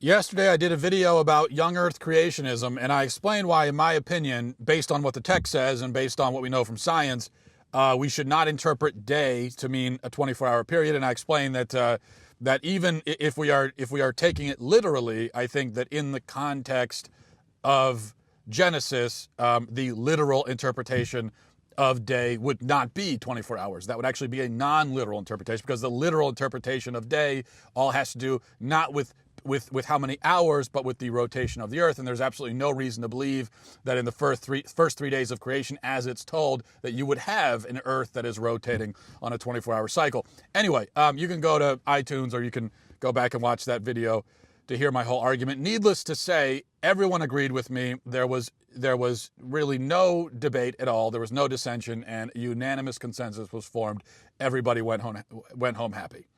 Yesterday I did a video about young earth creationism, and I explained why, in my opinion, based on what the text says and based on what we know from science, we should not interpret day to mean a 24-hour period. And I explained that even if we are taking it literally, I think that in the context of Genesis, the literal interpretation of day would not be 24 hours. That would actually be a non-literal interpretation, because the literal interpretation of day all has to do not with how many hours, but with the rotation of the earth. And there's absolutely no reason to believe that in the first three days of creation, as it's told, that you would have an earth that is rotating on a 24-hour cycle. Anyway, you can go to iTunes, or you can go back and watch that video to hear my whole argument. Needless to say, everyone agreed with me. There was really no debate at all. There was no dissension, and a unanimous consensus was formed. Everybody went home happy.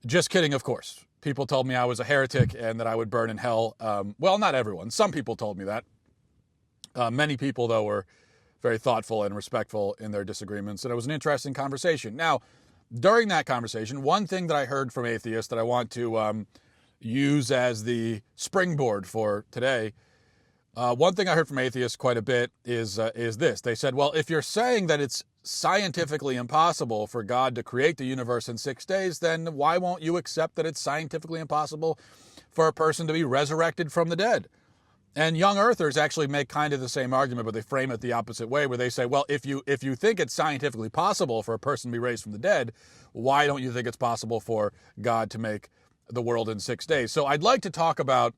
Just kidding, of course. People told me I was a heretic and that I would burn in hell. Well, not everyone. Some people told me that. Many people, though, were very thoughtful and respectful in their disagreements, and it was an interesting conversation. Now, during that conversation, one thing that I heard from atheists that I want to use as the springboard for today, one thing I heard from atheists quite a bit is this. They said, well, if you're saying that it's scientifically impossible for God to create the universe in 6 days, then why won't you accept that it's scientifically impossible for a person to be resurrected from the dead? And young earthers actually make kind of the same argument, but they frame it the opposite way, where they say, well, if you think it's scientifically possible for a person to be raised from the dead, why don't you think it's possible for God to make the world in 6 days? So I'd like to talk about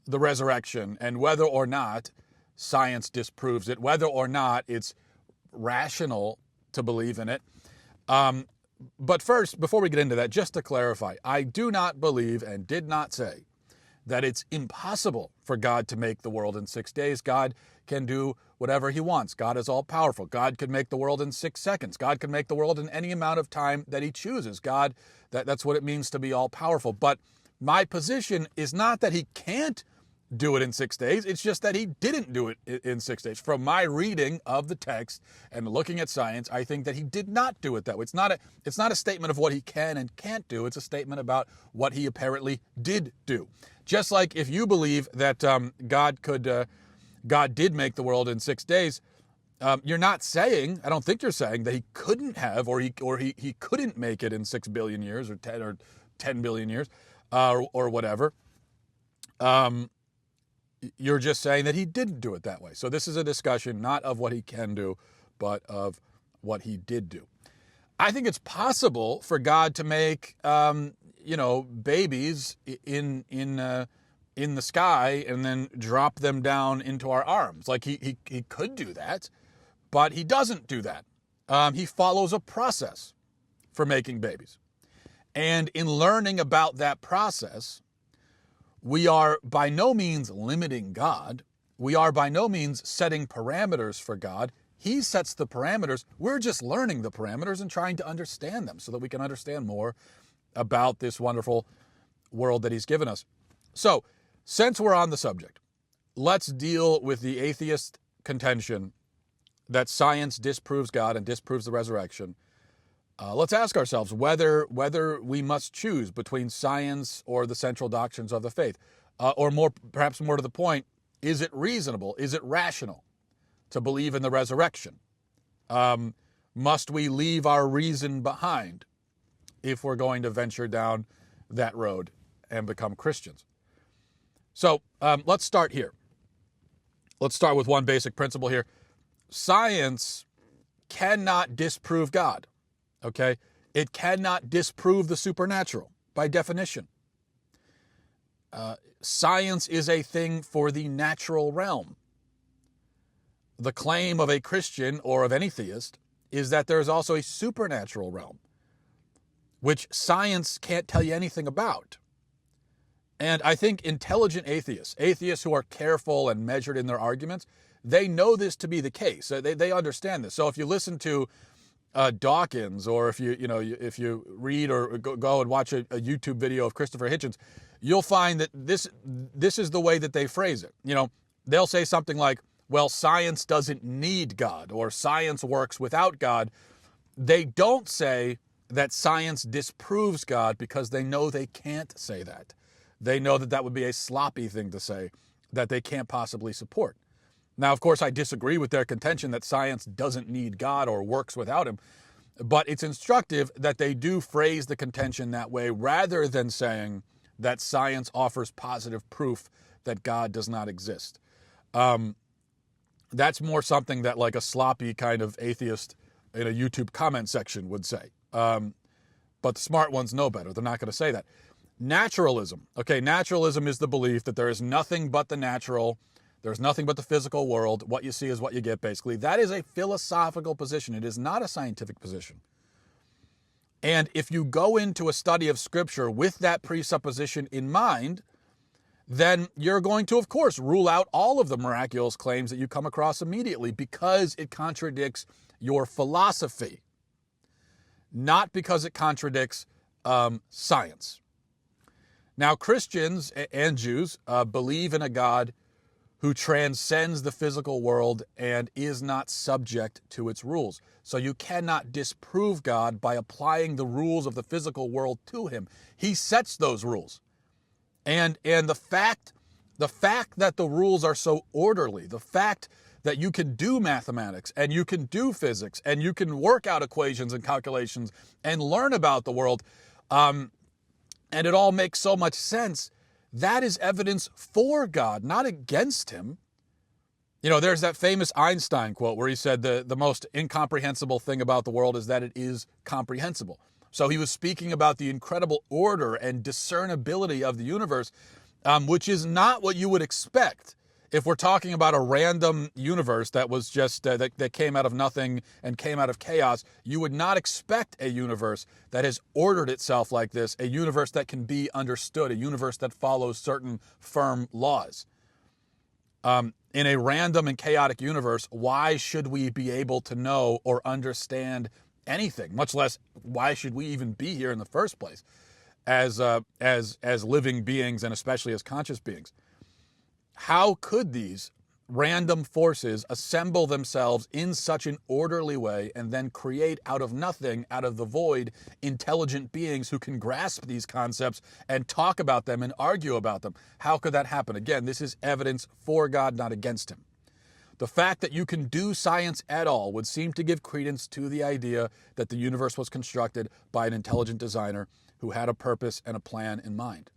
the resurrection and whether or not science disproves it, whether or not it's rational to believe in it. But first, before we get into that, just to clarify, I do not believe and did not say that it's impossible for God to make the world in 6 days. God can do whatever he wants. God is all powerful. God could make the world in 6 seconds. God can make the world in any amount of time that he chooses. That's what it means to be all powerful. But my position is not that he can't do it in 6 days. It's just that he didn't do it in 6 days. From my reading of the text and looking at science, I think that he did not do it that way. It's not a statement of what he can and can't do. It's a statement about what he apparently did do. Just like if you believe that God did make the world in 6 days, you're not saying, I don't think you're saying, that he couldn't have, or he couldn't make it in 6 billion years or 10 billion years or whatever. You're just saying that he didn't do it that way. So this is a discussion not of what he can do, but of what he did do. I think it's possible for God to make, babies in the sky and then drop them down into our arms. Like he could do that, but he doesn't do that. He follows a process for making babies. And in learning about that process, we are by no means limiting God. We are by no means setting parameters for God. He sets the parameters. We're just learning the parameters and trying to understand them so that we can understand more about this wonderful world that he's given us. So, since we're on the subject, let's deal with the atheist contention that science disproves God and disproves the resurrection. Let's ask ourselves whether we must choose between science or the central doctrines of the faith. Or perhaps more to the point, is it reasonable? Is it rational to believe in the resurrection? Must we leave our reason behind if we're going to venture down that road and become Christians? So let's start here. Let's start with one basic principle here. Science cannot disprove God. Okay? It cannot disprove the supernatural by definition. Science is a thing for the natural realm. The claim of a Christian or of any theist is that there is also a supernatural realm, which science can't tell you anything about. And I think intelligent atheists who are careful and measured in their arguments, they know this to be the case. They understand this. So if you listen to Dawkins, or if you read or go and watch a YouTube video of Christopher Hitchens, you'll find that this is the way that they phrase it. They'll say something like, well, science doesn't need God, or science works without God. They don't say that science disproves God because they know they can't say that. they know that that would be a sloppy thing to say that they can't possibly support. Now, of course, I disagree with their contention that science doesn't need God or works without him, but it's instructive that they do phrase the contention that way rather than saying that science offers positive proof that God does not exist. That's more something that like a sloppy kind of atheist in a YouTube comment section would say. But the smart ones know better. They're not going to say that. Naturalism. Okay, naturalism is the belief that there is nothing but the natural. There's nothing but the physical world. What you see is what you get, basically. That is a philosophical position. It is not a scientific position. And if you go into a study of Scripture with that presupposition in mind, then you're going to, of course, rule out all of the miraculous claims that you come across immediately because it contradicts your philosophy, not because it contradicts science. Now, Christians and Jews believe in a God who transcends the physical world and is not subject to its rules. So you cannot disprove God by applying the rules of the physical world to him. He sets those rules. And the fact that the rules are so orderly, the fact that you can do mathematics and you can do physics and you can work out equations and calculations and learn about the world, and it all makes so much sense, that is evidence for God, not against him. You know, there's that famous Einstein quote where he said the most incomprehensible thing about the world is that it is comprehensible. So he was speaking about the incredible order and discernibility of the universe, which is not what you would expect if we're talking about a random universe that was just that came out of nothing and came out of chaos. You would not expect a universe that has ordered itself like this, a universe that can be understood, a universe that follows certain firm laws. In a random and chaotic universe, why should we be able to know or understand anything, much less why should we even be here in the first place as living beings and especially as conscious beings? How could these random forces assemble themselves in such an orderly way and then create out of nothing, out of the void, intelligent beings who can grasp these concepts and talk about them and argue about them? How could that happen? Again, this is evidence for God, not against him. The fact that you can do science at all would seem to give credence to the idea that the universe was constructed by an intelligent designer who had a purpose and a plan in mind.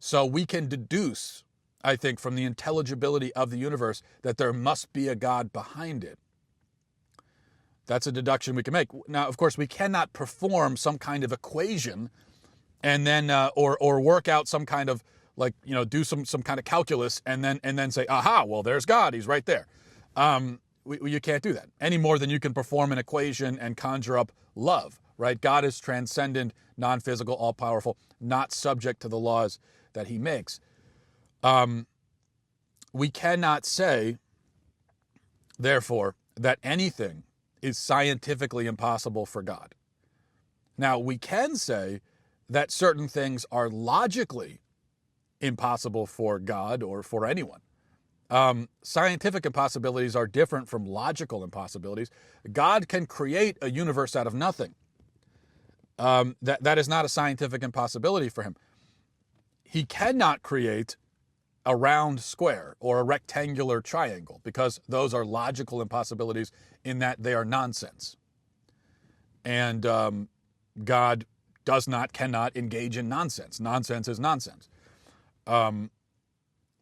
So we can deduce, I think, from the intelligibility of the universe that there must be a God behind it. That's a deduction we can make. Now, of course, we cannot perform some kind of equation and then or work out some kind of do some kind of calculus and then say, aha, well, there's God. He's right there. You can't do that any more than you can perform an equation and conjure up love, right? God is transcendent, non-physical, all-powerful, not subject to the laws that he makes. We cannot say, therefore, that anything is scientifically impossible for God. Now, we can say that certain things are logically impossible for God or for anyone. Scientific impossibilities are different from logical impossibilities. God can create a universe out of nothing. That is not a scientific impossibility for him. He cannot create a round square or a rectangular triangle because those are logical impossibilities in that they are nonsense. And God cannot engage in nonsense. Nonsense is nonsense.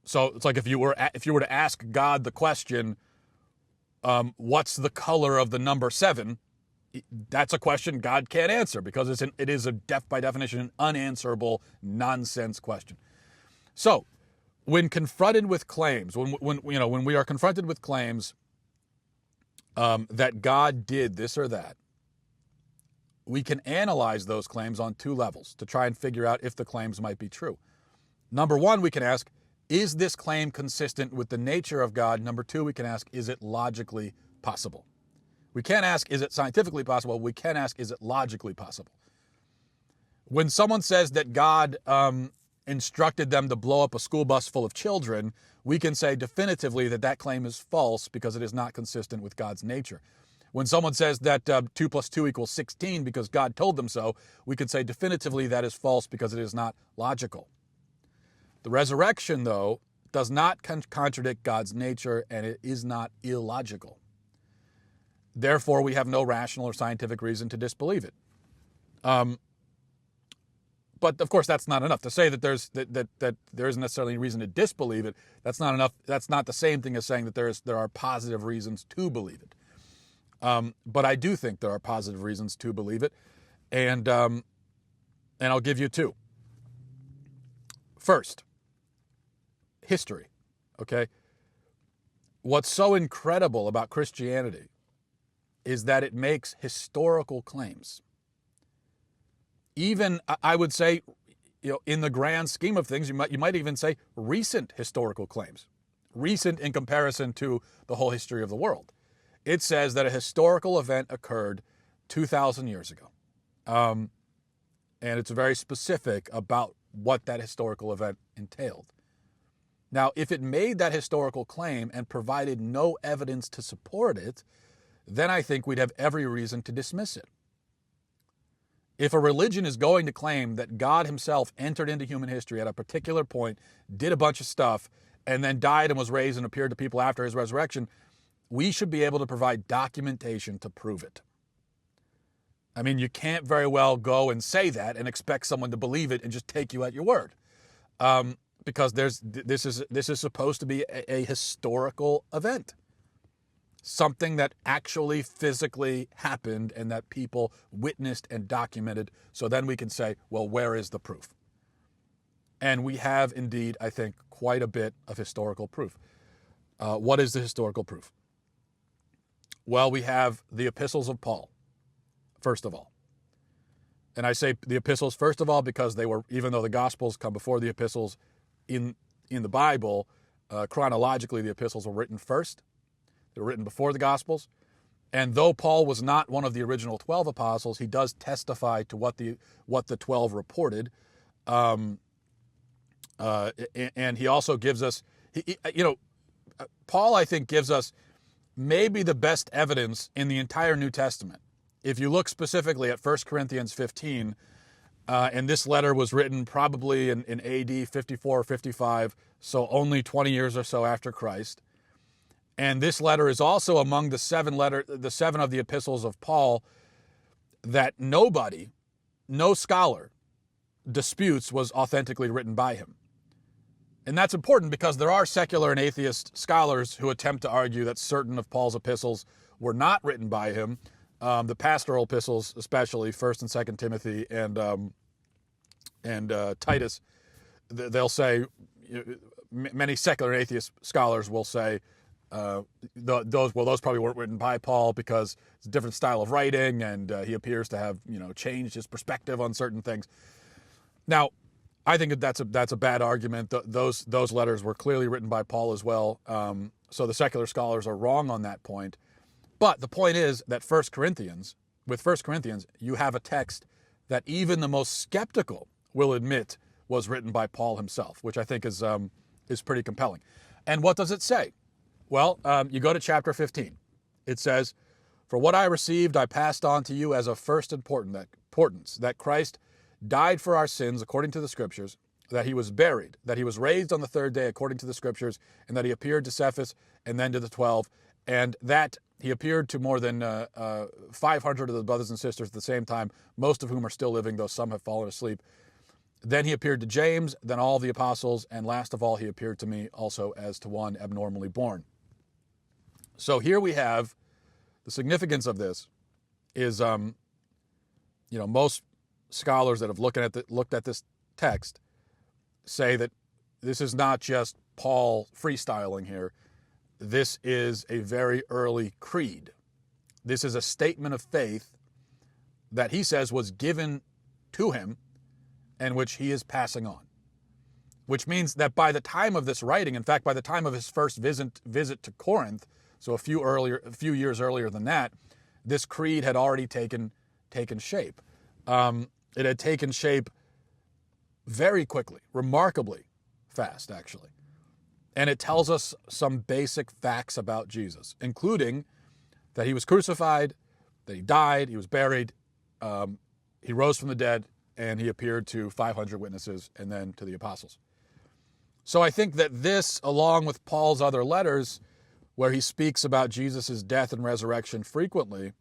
So it's like if you were to ask God the question, what's the color of the number 7? That's a question God can't answer because it is by definition an unanswerable nonsense question. So when confronted with claims, when we are confronted with claims that God did this or that, we can analyze those claims on two levels to try and figure out if the claims might be true. Number one, we can ask, is this claim consistent with the nature of God? Number two, we can ask, is it logically possible? We can't ask, is it scientifically possible? We can ask, is it logically possible? When someone says that God instructed them to blow up a school bus full of children, we can say definitively that claim is false because it is not consistent with God's nature. When someone says that 2 + 2 = 16 because God told them so, we can say definitively that is false because it is not logical. The resurrection, though, does not contradict God's nature, and it is not illogical. Therefore, we have no rational or scientific reason to disbelieve it. But of course, that's not enough to say that there isn't necessarily a reason to disbelieve it. That's not enough. That's not the same thing as saying that there are positive reasons to believe it. But I do think there are positive reasons to believe it, and I'll give you two. First, history. Okay, what's so incredible about Christianity is that it makes historical claims. Even, I would say, in the grand scheme of things, you might even say recent historical claims, recent in comparison to the whole history of the world. It says that a historical event occurred 2,000 years ago. And it's very specific about what that historical event entailed. Now, if it made that historical claim and provided no evidence to support it, then I think we'd have every reason to dismiss it. If a religion is going to claim that God himself entered into human history at a particular point, did a bunch of stuff, and then died and was raised and appeared to people after his resurrection, we should be able to provide documentation to prove it. I mean, you can't very well go and say that and expect someone to believe it and just take you at your word. Because this is supposed to be a historical event. Something that actually physically happened and that people witnessed and documented. So then we can say, well, where is the proof? And we have indeed, I think, quite a bit of historical proof. What is the historical proof? Well, we have the epistles of Paul, first of all. And I say the epistles, first of all, because they were, even though the Gospels come before the epistles in the Bible, chronologically, the epistles were written first. They were written before the Gospels. And though Paul was not one of the original 12 apostles, he does testify to what the 12 reported. And he also gives us, Paul, I think, gives us maybe the best evidence in the entire New Testament. If you look specifically at 1 Corinthians 15, and this letter was written probably in AD 54 or 55, so only 20 years or so after Christ. And this letter is also among the seven of the epistles of Paul that no scholar disputes was authentically written by him. And that's important because there are secular and atheist scholars who attempt to argue that certain of Paul's epistles were not written by him. The pastoral epistles, especially 1st and 2nd Timothy and Titus, they'll say, many secular and atheist scholars will say, those probably weren't written by Paul because it's a different style of writing and he appears to have changed his perspective on certain things. Now, I think that's a bad argument. Those letters were clearly written by Paul as well. So the secular scholars are wrong on that point. But the point is that with 1 Corinthians, you have a text that even the most skeptical will admit was written by Paul himself, which I think is pretty compelling. And what does it say? Well, you go to chapter 15. It says, "For what I received I passed on to you as of first importance, that Christ died for our sins according to the Scriptures, that he was buried, that he was raised on the third day according to the Scriptures, and that he appeared to Cephas and then to the 12, and that he appeared to more than 500 of the brothers and sisters at the same time, most of whom are still living, though some have fallen asleep. Then he appeared to James, then all the apostles, and last of all he appeared to me also as to one abnormally born." So here we have the significance of this is, most scholars that have looked at this text say that this is not just Paul freestyling here. This is a very early creed. This is a statement of faith that he says was given to him and which he is passing on. Which means that by the time of this writing, in fact, by the time of his first visit to Corinth, so a few years earlier than that, this creed had already taken shape. It had taken shape very quickly, remarkably fast, actually. And it tells us some basic facts about Jesus, including that he was crucified, that he died, he was buried, he rose from the dead, and he appeared to 500 witnesses and then to the apostles. So I think that this, along with Paul's other letters, where he speaks about Jesus' death and resurrection frequently,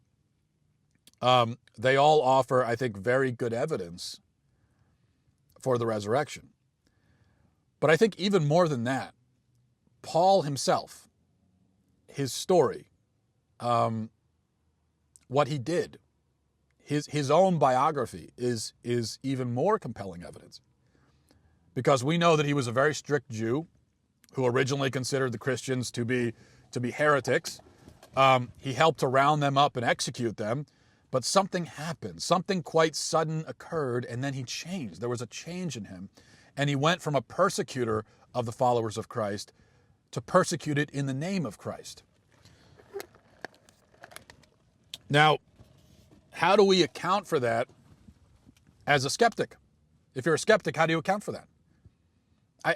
they all offer, I think, very good evidence for the resurrection. But I think even more than that, Paul himself, his story, what he did, his own biography is even more compelling evidence. Because we know that he was a very strict Jew who originally considered the Christians to be heretics. He helped to round them up and execute them. But something happened. Something quite sudden occurred, and then he changed. There was a change in him. And he went from a persecutor of the followers of Christ to persecuted in the name of Christ. Now, how do we account for that as a skeptic? If you're a skeptic, how do you account for that?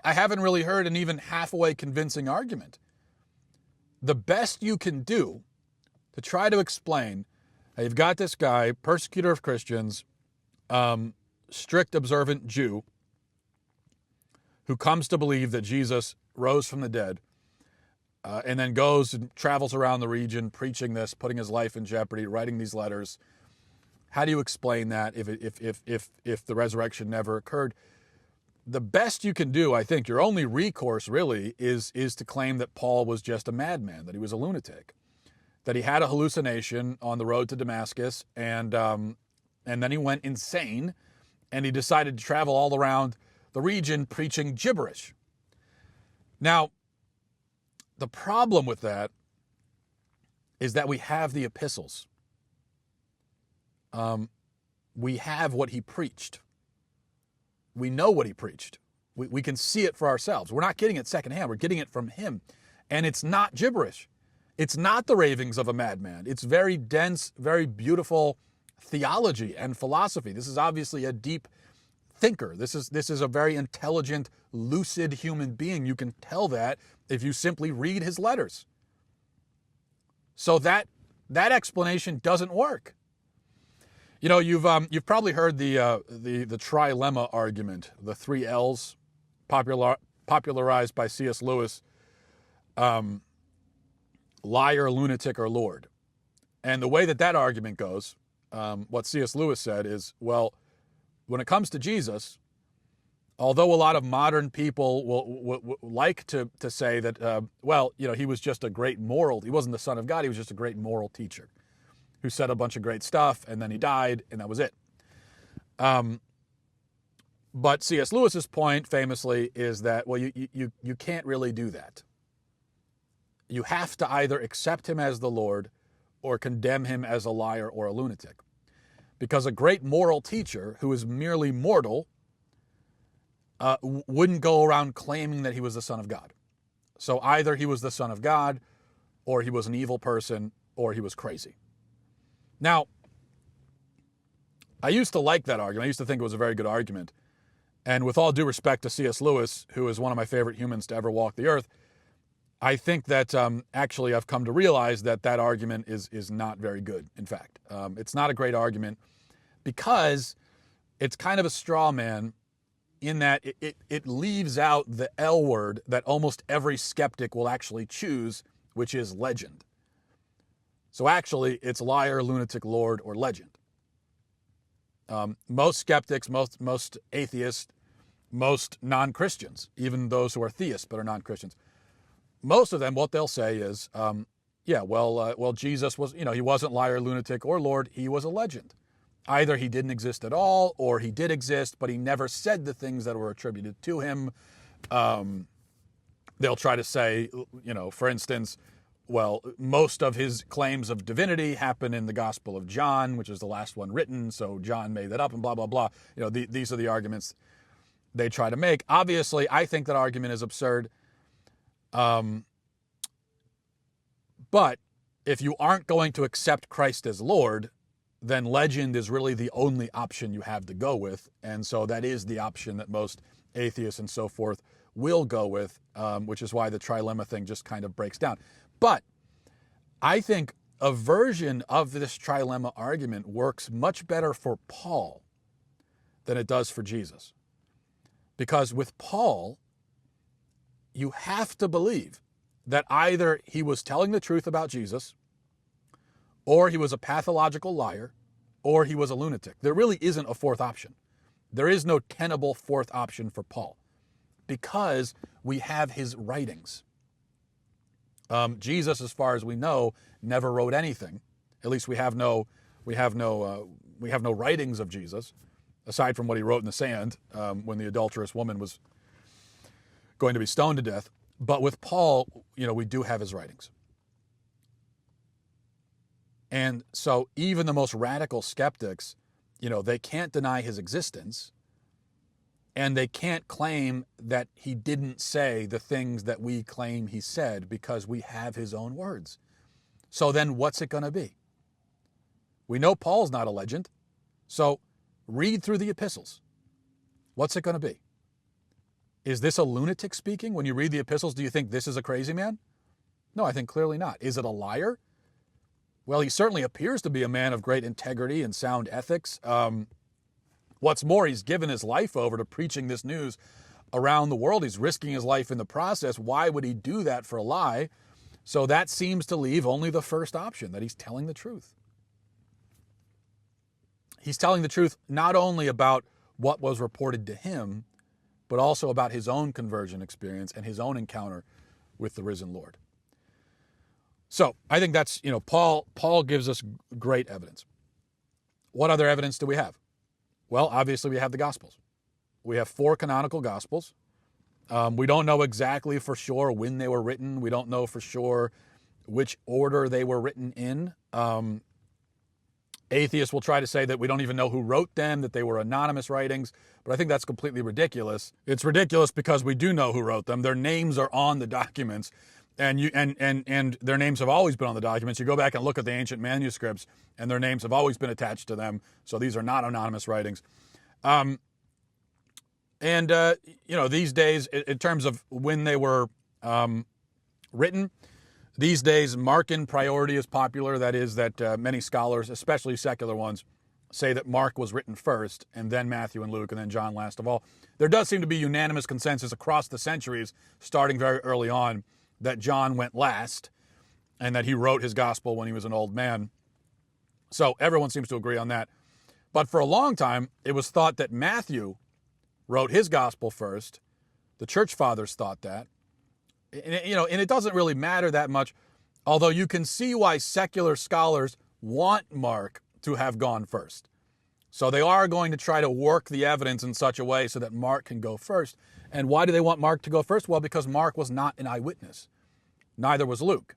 I haven't really heard an even halfway convincing argument. The best you can do to try to explain, you've got this guy, persecutor of Christians, strict observant Jew, who comes to believe that Jesus rose from the dead, and then goes and travels around the region preaching this, putting his life in jeopardy, writing these letters. How do you explain that if the resurrection never occurred? The best you can do, I think, your only recourse really is to claim that Paul was just a madman, that he was a lunatic, that he had a hallucination on the road to Damascus, and then he went insane, and he decided to travel all around the region preaching gibberish. Now, the problem with that is that we have the epistles. We have what he preached. We know what he preached. We can see it for ourselves. We're not getting it secondhand. We're getting it from him. And it's not gibberish. It's not the ravings of a madman. It's very dense, very beautiful theology and philosophy. This is obviously a deep thinker. This is a very intelligent, lucid human being. You can tell that if you simply read his letters. So that explanation doesn't work. You know, you've probably heard the trilemma argument, the 3 L's, popularized by C.S. Lewis, liar, lunatic, or Lord. And the way that argument goes, what C.S. Lewis said is, well, when it comes to Jesus, although a lot of modern people will like to say that, well, you know, he was just a great moral, he wasn't the Son of God, he was just a great moral teacher who said a bunch of great stuff, and then he died, and that was it. But C.S. Lewis's point, famously, is that, well, you can't really do that. You have to either accept him as the Lord or condemn him as a liar or a lunatic. Because a great moral teacher who is merely mortal wouldn't go around claiming that he was the Son of God. So either he was the Son of God, or he was an evil person, or he was crazy. Now, I used to like that argument. I used to think it was a very good argument. And with all due respect to C.S. Lewis, who is one of my favorite humans to ever walk the earth, I think that actually I've come to realize that argument is not very good, in fact. It's not a great argument because it's kind of a straw man in that it leaves out the L word that almost every skeptic will actually choose, which is legend. So actually, it's liar, lunatic, Lord, or legend. Most skeptics, most atheists, most non-Christians, even those who are theists but are non-Christians, most of them, what they'll say is, well, Jesus was, he wasn't liar, lunatic, or Lord. He was a legend. Either he didn't exist at all, or he did exist, but he never said the things that were attributed to him. They'll try to say, for instance, well, most of his claims of divinity happen in the Gospel of John, which is the last one written, so John made that up and blah, blah, blah. These are the arguments they try to make. Obviously, I think that argument is absurd. But if you aren't going to accept Christ as Lord, then legend is really the only option you have to go with. And so that is the option that most atheists and so forth will go with, which is why the trilemma thing just kind of breaks down. But I think a version of this trilemma argument works much better for Paul than it does for Jesus. Because with Paul, you have to believe that either he was telling the truth about Jesus, or he was a pathological liar, or he was a lunatic. There really isn't a fourth option. There is no tenable fourth option for Paul, because we have his writings. Jesus, as far as we know, never wrote anything. At least we have no writings of Jesus, aside from what he wrote in the sand when the adulterous woman was going to be stoned to death. But with Paul, we do have his writings. And so even the most radical skeptics, they can't deny his existence, and they can't claim that he didn't say the things that we claim he said, because we have his own words. So then what's it going to be? We know Paul's not a legend. So read through the epistles. What's it going to be? Is this a lunatic speaking? When you read the epistles, do you think this is a crazy man? No, I think clearly not. Is it a liar? Well, he certainly appears to be a man of great integrity and sound ethics. What's more, he's given his life over to preaching this news around the world. He's risking his life in the process. Why would he do that for a lie? So that seems to leave only the first option, that he's telling the truth. He's telling the truth not only about what was reported to him, but also about his own conversion experience and his own encounter with the risen Lord. So I think that's, Paul gives us great evidence. What other evidence do we have? Well, obviously we have the Gospels. We have 4 canonical Gospels. We don't know exactly for sure when they were written. We don't know for sure which order they were written in. Atheists will try to say that we don't even know who wrote them, that they were anonymous writings, but I think that's completely ridiculous. It's ridiculous because we do know who wrote them. Their names are on the documents, and their names have always been on the documents. You go back and look at the ancient manuscripts, and their names have always been attached to them, so these are not anonymous writings. These days, in terms of when they were written, these days, Markan priority is popular. That is that many scholars, especially secular ones, say that Mark was written first, and then Matthew and Luke, and then John last of all. There does seem to be unanimous consensus across the centuries, starting very early on, that John went last, and that he wrote his gospel when he was an old man. So everyone seems to agree on that. But for a long time, it was thought that Matthew wrote his gospel first. The church fathers thought that. And it doesn't really matter that much, although you can see why secular scholars want Mark to have gone first. So they are going to try to work the evidence in such a way so that Mark can go first. And why do they want Mark to go first? Well, because Mark was not an eyewitness. Neither was Luke.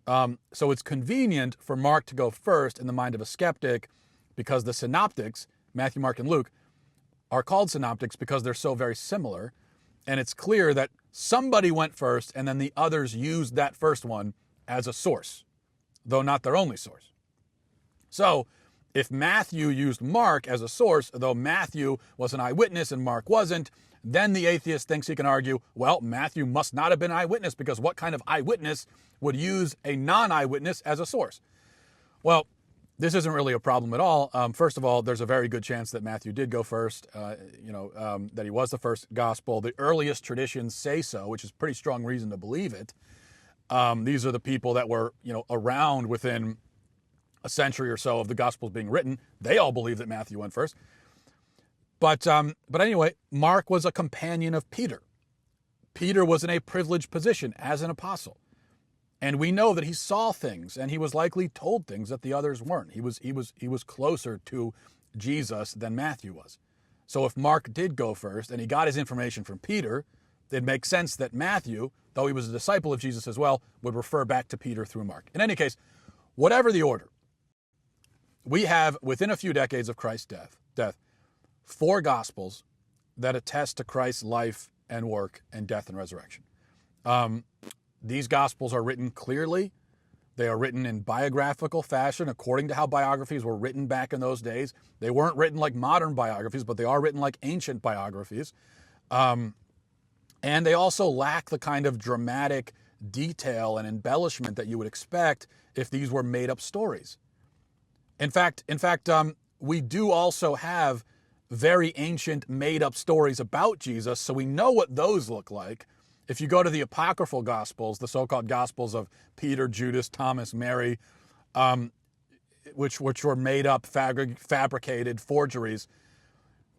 So it's convenient for Mark to go first in the mind of a skeptic, because the synoptics, Matthew, Mark, and Luke, are called synoptics because they're so very similar. And it's clear that somebody went first, and then the others used that first one as a source, though not their only source. So if Matthew used Mark as a source, though Matthew was an eyewitness and Mark wasn't, then the atheist thinks he can argue, well, Matthew must not have been an eyewitness, because what kind of eyewitness would use a non-eyewitness as a source? Well, this isn't really a problem at all. First of all, there's a very good chance that Matthew did go first, that he was the first gospel. The earliest traditions say so, which is pretty strong reason to believe it. These are the people that were, around within a century or so of the Gospels being written. They all believe that Matthew went first. But anyway, Mark was a companion of Peter. Peter was in a privileged position as an apostle. And we know that he saw things, and he was likely told things that the others weren't. He was closer to Jesus than Matthew was. So if Mark did go first, and he got his information from Peter, it makes sense that Matthew, though he was a disciple of Jesus as well, would refer back to Peter through Mark. In any case, whatever the order, we have, within a few decades of Christ's death, 4 Gospels that attest to Christ's life and work and death and resurrection. These Gospels are written clearly. They are written in biographical fashion, according to how biographies were written back in those days. They weren't written like modern biographies, but they are written like ancient biographies. And they also lack the kind of dramatic detail and embellishment that you would expect if these were made-up stories. In fact, we do also have very ancient made-up stories about Jesus, so we know what those look like. If you go to the apocryphal Gospels, the so-called Gospels of Peter, Judas, Thomas, Mary, which were made up, fabricated forgeries,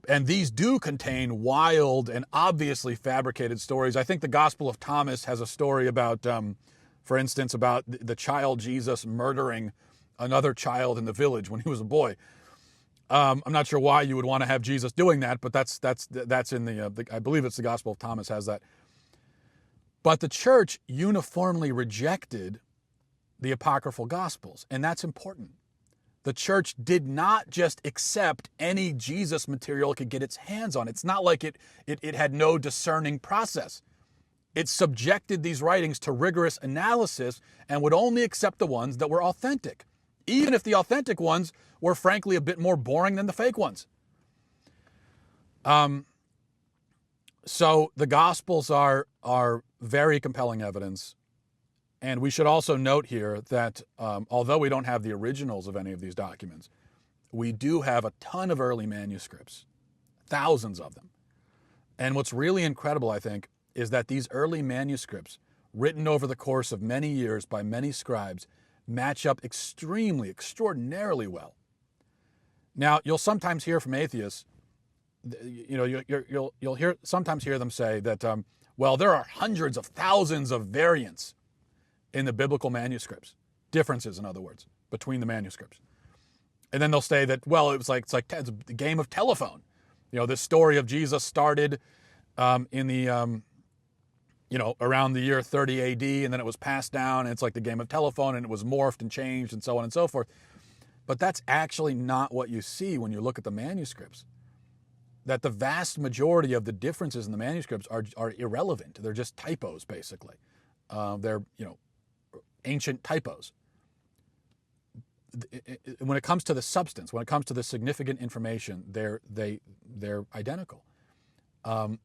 and these do contain wild and obviously fabricated stories. I think the Gospel of Thomas has a story about, for instance, about the child Jesus murdering another child in the village when he was a boy. I'm not sure why you would want to have Jesus doing that, but that's in the I believe it's the Gospel of Thomas has that. But the church uniformly rejected the apocryphal Gospels, and that's important. The church did not just accept any Jesus material it could get its hands on. It's not like it had no discerning process. It subjected these writings to rigorous analysis and would only accept the ones that were authentic, even if the authentic ones were frankly a bit more boring than the fake ones. So the Gospels are very compelling evidence. And we should also note here that although we don't have the originals of any of these documents, we do have a ton of early manuscripts, thousands of them. And what's really incredible, I think, is that these early manuscripts, written over the course of many years by many scribes, match up extraordinarily well. Now, you'll sometimes hear from atheists, you'll sometimes hear them say that, well, there are hundreds of thousands of variants in the biblical manuscripts, differences, in other words, between the manuscripts. And then they'll say that, well, it's like the game of telephone. This story of Jesus started in the, around the year 30 AD, and then it was passed down, and it's like the game of telephone, and it was morphed and changed, and so on and so forth. But that's actually not what you see when you look at the manuscripts. That the vast majority of the differences in the manuscripts are irrelevant. They're just typos, basically. They're, ancient typos. When it comes to the substance, when it comes to the significant information, they're identical.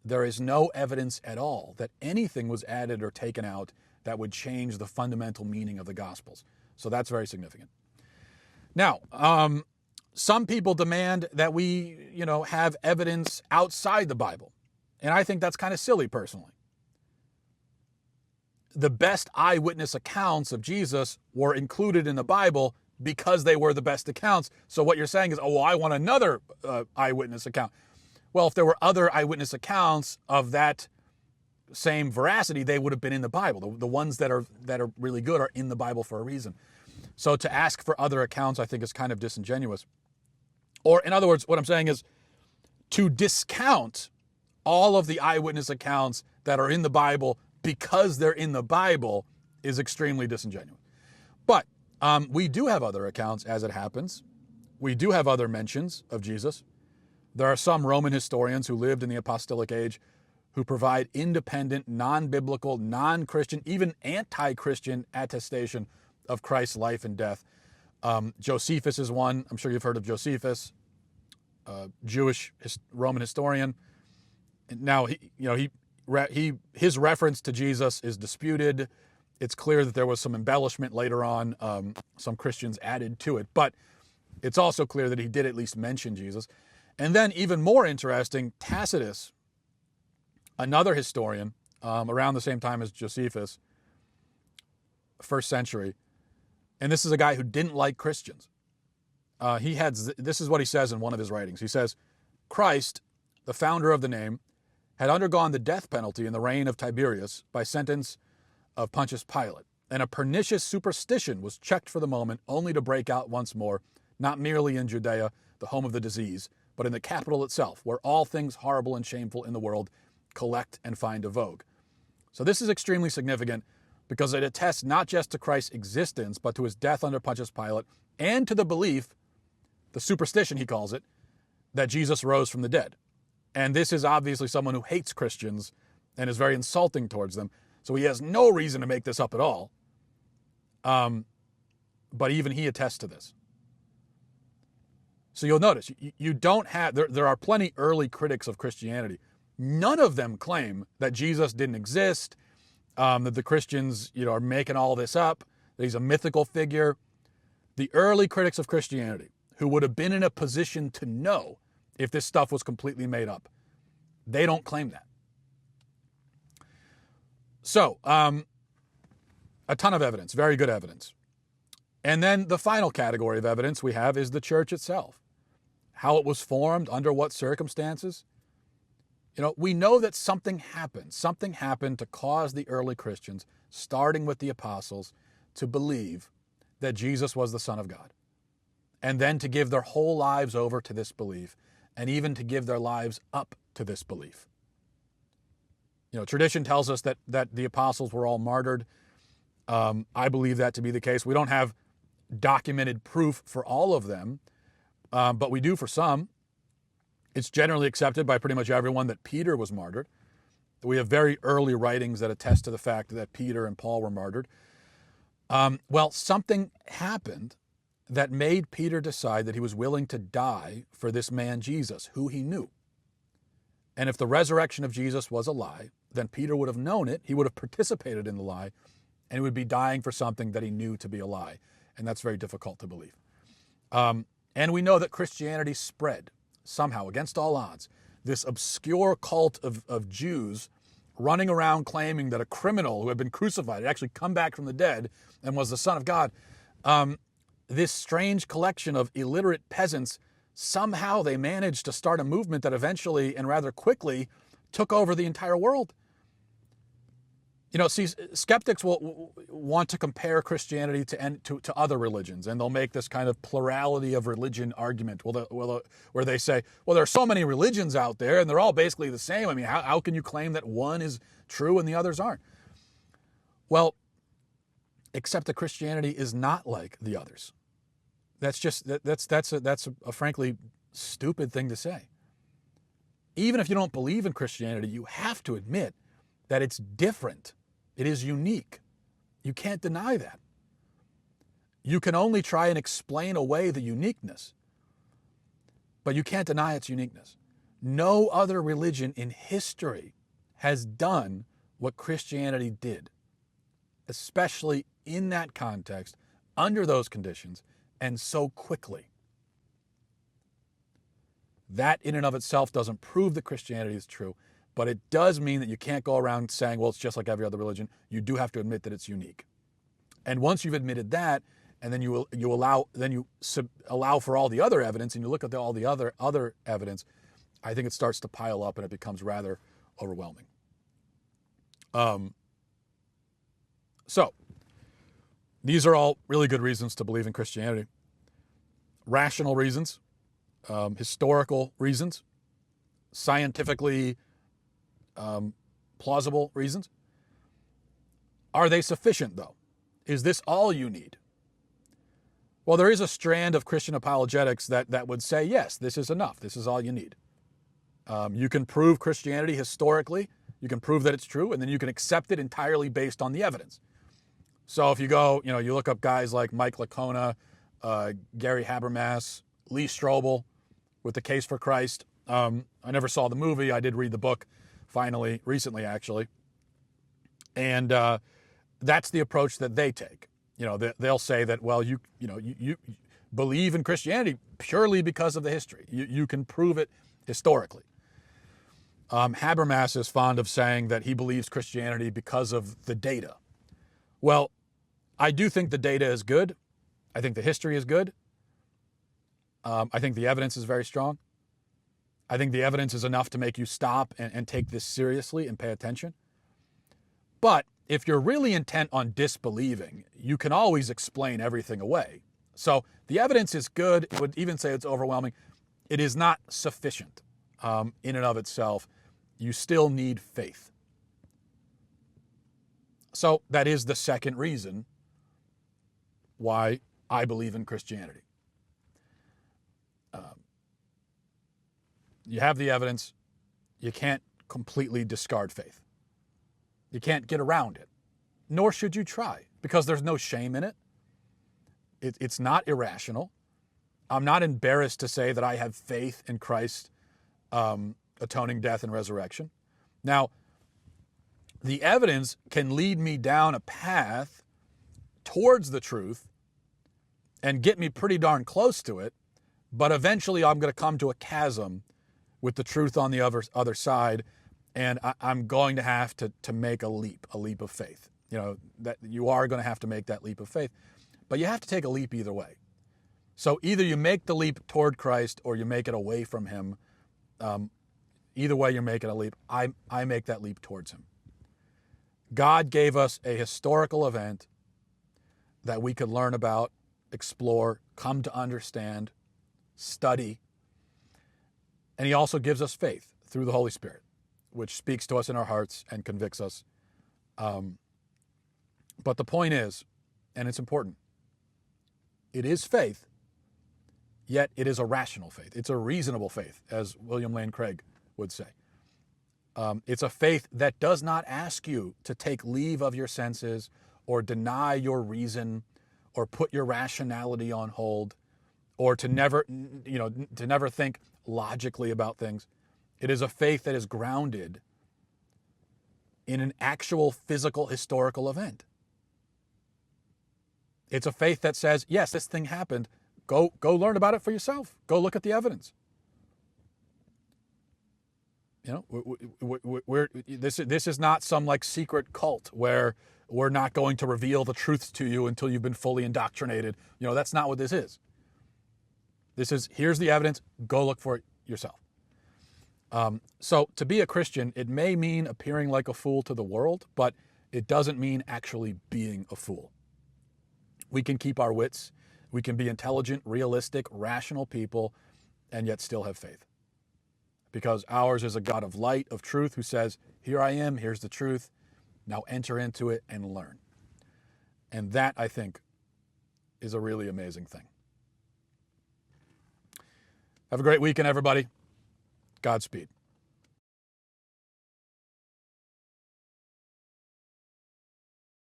There is no evidence at all that anything was added or taken out that would change the fundamental meaning of the Gospels. So that's very significant. Now, some people demand that we, have evidence outside the Bible. And I think that's kind of silly, personally. The best eyewitness accounts of Jesus were included in the Bible because they were the best accounts. So what you're saying is, I want another eyewitness account. Well, if there were other eyewitness accounts of that same veracity, they would have been in the Bible. The ones that are really good are in the Bible for a reason. So to ask for other accounts, I think, is kind of disingenuous. Or, in other words, what I'm saying is to discount all of the eyewitness accounts that are in the Bible because they're in the Bible is extremely disingenuous. But we do have other accounts, as it happens. We do have other mentions of Jesus. There are some Roman historians who lived in the apostolic age who provide independent, non-biblical, non-Christian, even anti-Christian attestation of Christ's life and death. Josephus is one. I'm sure you've heard of Josephus, Jewish Roman historian. Now, his reference to Jesus is disputed. It's clear that there was some embellishment later on. Some Christians added to it, but it's also clear that he did at least mention Jesus. And then, even more interesting, Tacitus, another historian, around the same time as Josephus, 1st century, and this is a guy who didn't like Christians. This is what he says in one of his writings. He says, Christ, the founder of the name, had undergone the death penalty in the reign of Tiberius by sentence of Pontius Pilate, and a pernicious superstition was checked for the moment only to break out once more, not merely in Judea, the home of the disease, but in the capital itself, where all things horrible and shameful in the world collect and find a vogue. So this is extremely significant because it attests not just to Christ's existence, but to his death under Pontius Pilate, and to the belief, the superstition he calls it, that Jesus rose from the dead. And this is obviously someone who hates Christians and is very insulting towards them. So he has no reason to make this up at all. But even he attests to this. So you'll notice, you don't have, there are plenty early critics of Christianity. None of them claim that Jesus didn't exist, that the Christians, are making all this up, that he's a mythical figure. The early critics of Christianity, who would have been in a position to know if this stuff was completely made up, they don't claim that. So, a ton of evidence, very good evidence. And then the final category of evidence we have is the church itself. How it was formed, under what circumstances. We know that something happened. Something happened to cause the early Christians, starting with the apostles, to believe that Jesus was the Son of God. And then to give their whole lives over to this belief, and even to give their lives up to this belief. Tradition tells us that the apostles were all martyred. I believe that to be the case. We don't have documented proof for all of them, but we do for some. It's generally accepted by pretty much everyone that Peter was martyred. We have very early writings that attest to the fact that Peter and Paul were martyred. Well, something happened that made Peter decide that he was willing to die for this man Jesus, who he knew. And if the resurrection of Jesus was a lie, then Peter would have known it, he would have participated in the lie, and he would be dying for something that he knew to be a lie. And that's very difficult to believe. And we know that Christianity spread somehow, against all odds. This obscure cult of Jews running around claiming that a criminal who had been crucified had actually come back from the dead and was the Son of God. This strange collection of illiterate peasants, somehow they managed to start a movement that eventually and rather quickly took over the entire world. See, skeptics will want to compare Christianity to other religions, and they'll make this kind of plurality of religion argument where they say, well, there are so many religions out there, and they're all basically the same. I mean, how can you claim that one is true and the others aren't? Well, except that Christianity is not like the others. That's a frankly stupid thing to say. Even if you don't believe in Christianity, you have to admit that it's different. It is unique. You can't deny that. You can only try and explain away the uniqueness, but you can't deny its uniqueness. No other religion in history has done what Christianity did, especially in that context, under those conditions, and so quickly. That in and of itself doesn't prove that Christianity is true, but it does mean that you can't go around saying, well, it's just like every other religion. You do have to admit that it's unique. And once you've admitted that, and then you allow for all the other evidence, and you look at all the other evidence, I think it starts to pile up and it becomes rather overwhelming. So these are all really good reasons to believe in Christianity. Rational reasons, historical reasons, scientifically plausible reasons. Are they sufficient, though? Is this all you need? Well, there is a strand of Christian apologetics that would say, yes, this is enough. This is all you need. You can prove Christianity historically. You can prove that it's true, and then you can accept it entirely based on the evidence. So if you go, you look up guys like Mike Licona, Gary Habermas, Lee Strobel with The Case for Christ. I never saw the movie. I did read the book recently actually. And that's the approach that they take. They'll say that, well, you believe in Christianity purely because of the history. You can prove it historically. Habermas is fond of saying that he believes Christianity because of the data. Well, I do think the data is good. I think the history is good. I think the evidence is very strong. I think the evidence is enough to make you stop and take this seriously and pay attention. But if you're really intent on disbelieving, you can always explain everything away. So the evidence is good. I would even say it's overwhelming. It is not sufficient in and of itself. You still need faith. So that is the second reason why I believe in Christianity. You have the evidence. You can't completely discard faith. You can't get around it. Nor should you try, because there's no shame in it. It's not irrational. I'm not embarrassed to say that I have faith in Christ's atoning death and resurrection. Now, the evidence can lead me down a path towards the truth and get me pretty darn close to it, but eventually I'm going to come to a chasm with the truth on the other side, And I'm going to have to make a leap of faith. You know, that you are going to have to make that leap of faith. But you have to take a leap either way. So either you make the leap toward Christ or you make it away from him. Either way, you're making a leap. I make that leap towards him. God gave us a historical event that we could learn about, explore, come to understand, study. And he also gives us faith through the Holy Spirit, which speaks to us in our hearts and convicts us. But the point is, and it's important, it is faith, yet it is a rational faith. It's a reasonable faith, as William Lane Craig would say. It's a faith that does not ask you to take leave of your senses or deny your reason or put your rationality on hold or to never think logically about things. It is a faith that is grounded in an actual physical historical event. It's a faith that says, yes, this thing happened. Go learn about it for yourself. Go look at the evidence. You know, this is not some like secret cult where we're not going to reveal the truths to you until you've been fully indoctrinated. You know, that's not what this is. This is, here's the evidence. Go look for it yourself. So to be a Christian, it may mean appearing like a fool to the world, but it doesn't mean actually being a fool. We can keep our wits. We can be intelligent, realistic, rational people, and yet still have faith. Because ours is a God of light, of truth, who says, here I am, here's the truth. Now enter into it and learn. And that, I think, is a really amazing thing. Have a great weekend, everybody. Godspeed.